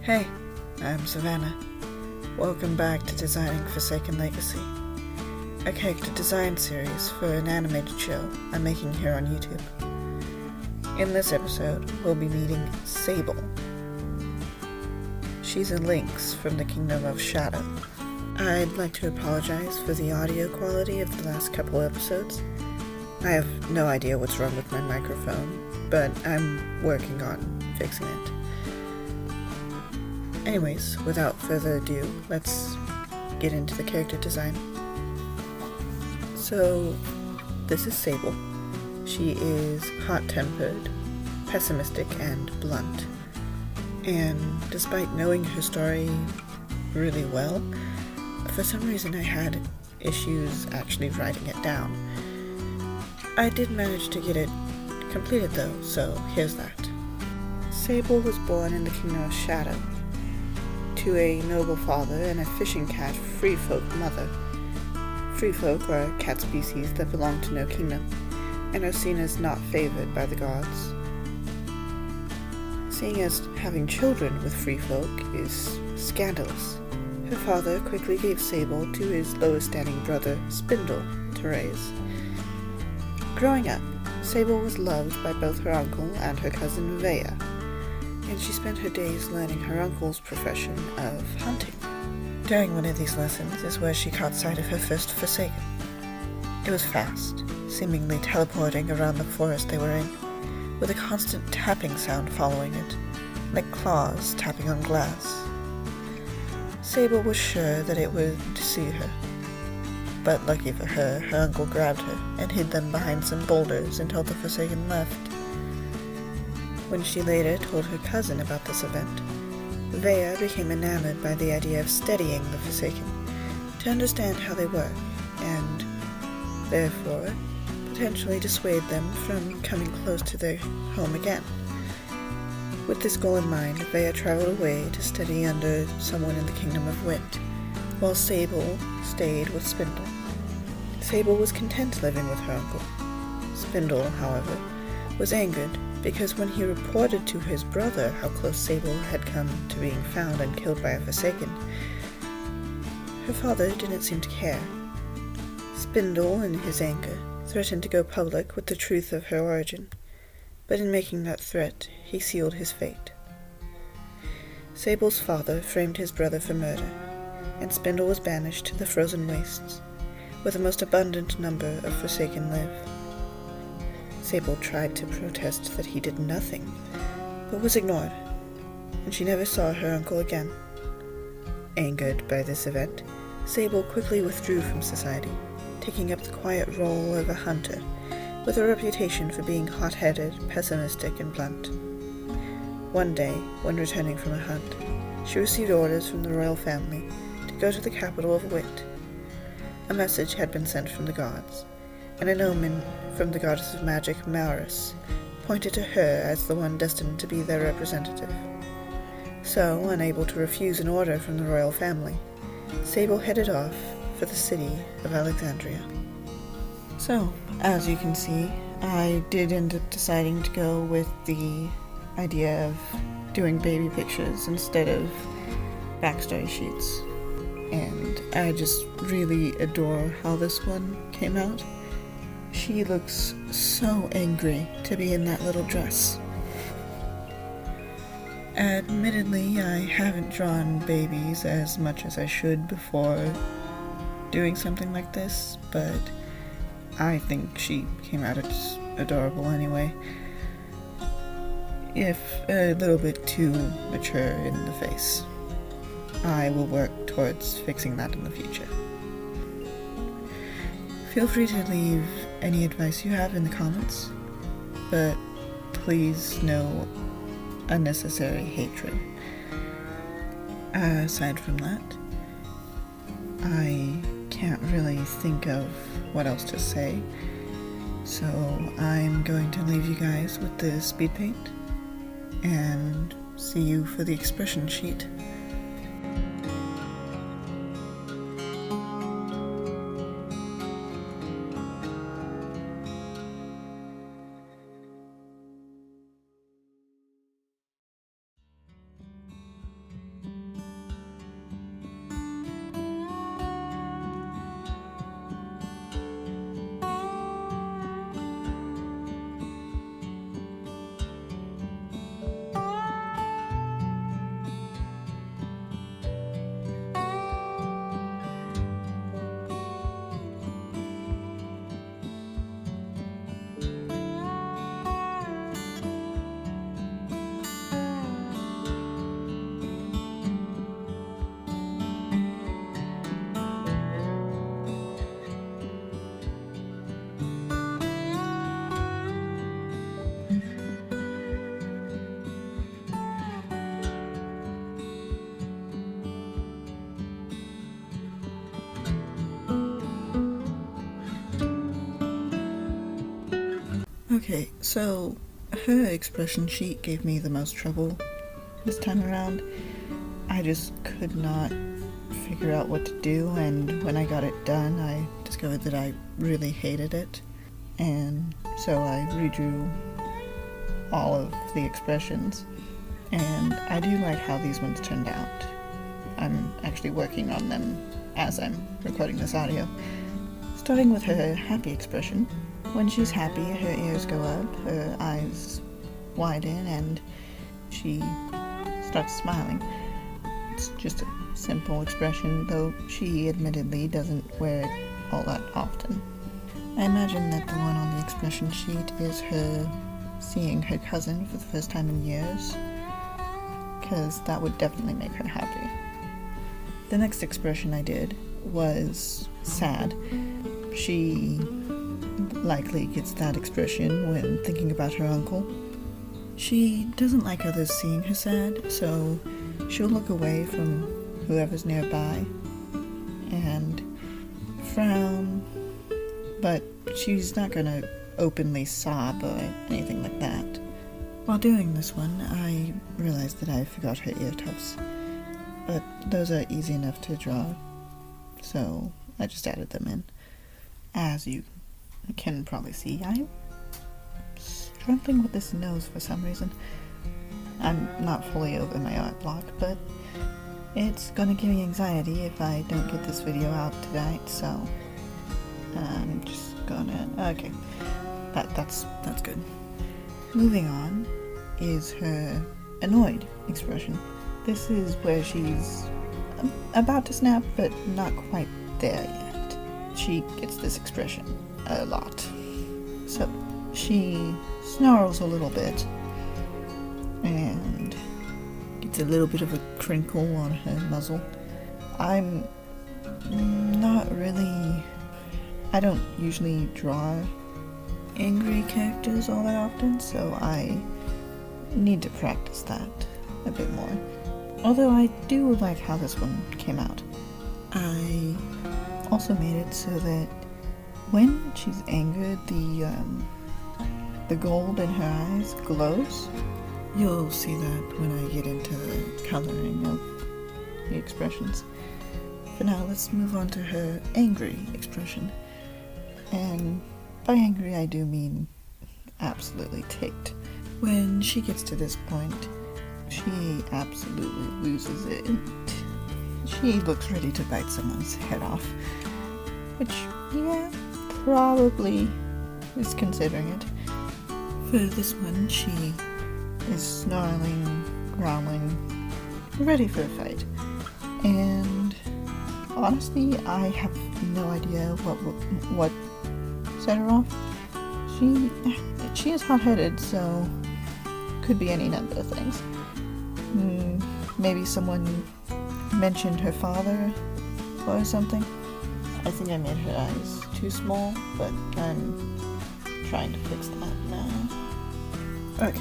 Hey, I'm Savannah. Welcome back to Designing Forsaken Legacy, a character design series for an animated show I'm making here on YouTube. In this episode, we'll be meeting Sable. She's a lynx from the Kingdom of Shadow. I'd like to apologize for the audio quality of the last couple episodes. I have no idea what's wrong with my microphone, but I'm working on fixing it. Anyways, without further ado, let's get into the character design. So, this is Sable. She is hot-tempered, pessimistic, and blunt. And despite knowing her story really well, for some reason I had issues actually writing it down. I did manage to get it completed though, so here's that. Sable was born in the Kingdom of Shadow, to a noble father and a fishing cat free-folk mother. Free-folk are cat species that belong to no kingdom, and are seen as not favored by the gods. Seeing as having children with free-folk is scandalous, her father quickly gave Sable to his lowest-standing brother, Spindle, to raise. Growing up, Sable was loved by both her uncle and her cousin Vea, and she spent her days learning her uncle's profession of hunting. During one of these lessons is where she caught sight of her first Forsaken. It was fast, seemingly teleporting around the forest they were in, with a constant tapping sound following it, like claws tapping on glass. Sable was sure that it would deceive her, but lucky for her, her uncle grabbed her and hid them behind some boulders until the Forsaken left. When she later told her cousin about this event, Vea became enamored by the idea of studying the Forsaken to understand how they work, and, therefore, potentially dissuade them from coming close to their home again. With this goal in mind, Vea traveled away to study under someone in the Kingdom of Wind, while Sable stayed with Spindle. Sable was content living with her uncle. Spindle, however, was angered because when he reported to his brother how close Sable had come to being found and killed by a Forsaken, her father didn't seem to care. Spindle, in his anger, threatened to go public with the truth of her origin, but in making that threat, he sealed his fate. Sable's father framed his brother for murder, and Spindle was banished to the frozen wastes, where the most abundant number of Forsaken live. Sable tried to protest that he did nothing, but was ignored, and she never saw her uncle again. Angered by this event, Sable quickly withdrew from society, taking up the quiet role of a hunter, with a reputation for being hot-headed, pessimistic, and blunt. One day, when returning from a hunt, she received orders from the royal family to go to the capital of Wit. A message had been sent from the gods, and an omen from the goddess of magic, Maurus, pointed to her as the one destined to be their representative. So, unable to refuse an order from the royal family, Sable headed off for the city of Alexandria. So, as you can see, I did end up deciding to go with the idea of doing baby pictures instead of backstory sheets. And I just really adore how this one came out. She looks so angry to be in that little dress. Admittedly, I haven't drawn babies as much as I should before doing something like this, but I think she came out as adorable anyway. If a little bit too mature in the face. I will work towards fixing that in the future. Feel free to leave any advice you have in the comments, but please no unnecessary hatred. Aside from that, I can't really think of what else to say, so I'm going to leave you guys with the speed paint, and see you for the expression sheet. Okay, so her expression sheet gave me the most trouble this time around. I just could not figure out what to do, and when I got it done, I discovered that I really hated it. And so I redrew all of the expressions, and I do like how these ones turned out. I'm actually working on them as I'm recording this audio. Starting with her happy expression. When she's happy, her ears go up, her eyes widen, and she starts smiling. It's just a simple expression, though she admittedly doesn't wear it all that often. I imagine that the one on the expression sheet is her seeing her cousin for the first time in years, because that would definitely make her happy. The next expression I did was sad. She likely gets that expression when thinking about her uncle. She doesn't like others seeing her sad, so she'll look away from whoever's nearby and frown, but she's not gonna openly sob or anything like that. While doing this one, I realized that I forgot her ear tufts, but those are easy enough to draw, so I just added them in. As you can probably see, I'm struggling with this nose for some reason. I'm not fully over my art block, but it's gonna give me anxiety if I don't get this video out tonight, so I'm just gonna... okay, that's good. Moving on is her annoyed expression. This is where she's about to snap, but not quite there yet. She gets this expression a lot. So she snarls a little bit and gets a little bit of a crinkle on her muzzle. I'm not really... I don't usually draw angry characters all that often, so I need to practice that a bit more. Although I do like how this one came out. I also made it so that when she's angered, the gold in her eyes glows. You'll see that when I get into the coloring of the expressions. For now, let's move on to her angry expression. And by angry, I do mean absolutely ticked. When she gets to this point, she absolutely loses it. She looks ready to bite someone's head off. Which, yeah, probably is considering it. For this one, she is snarling, growling, ready for a fight. And honestly, I have no idea what set her off. She is hot-headed, so could be any number of things. Maybe someone mentioned her father or something. I think I made her eyes too small, but I'm trying to fix that now. Okay.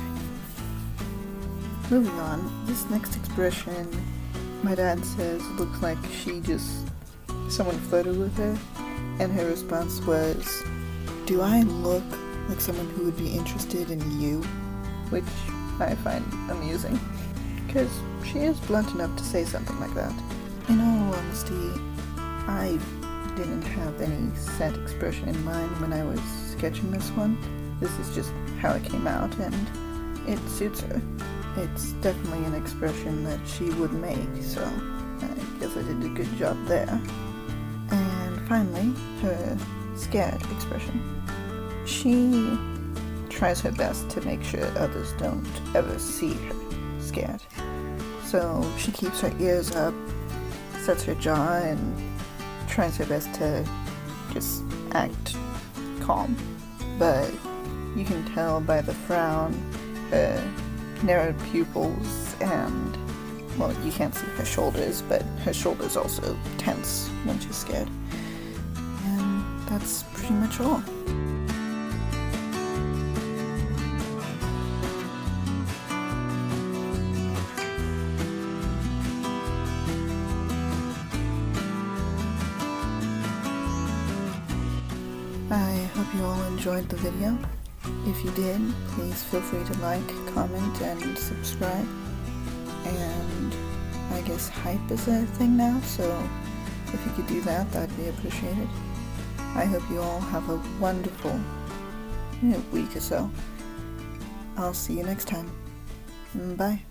Moving on, this next expression, my dad says, looks like someone flirted with her, and her response was, "Do I look like someone who would be interested in you?" Which I find amusing, because she is blunt enough to say something like that. In all honesty, I didn't have any set expression in mind when I was sketching this one. This is just how it came out, and it suits her. It's definitely an expression that she would make, so I guess I did a good job there. And finally, her scared expression. She tries her best to make sure others don't ever see her scared. So she keeps her ears up, sets her jaw, and tries her best to just act calm. But you can tell by the frown, her narrowed pupils, and, well, you can't see her shoulders, but her shoulders also tense when she's scared. And that's pretty much all. I hope you all enjoyed the video. If you did, please feel free to like, comment, and subscribe. And I guess hype is a thing now, so if you could do that, that'd be appreciated. I hope you all have a wonderful week or so. I'll see you next time. Bye.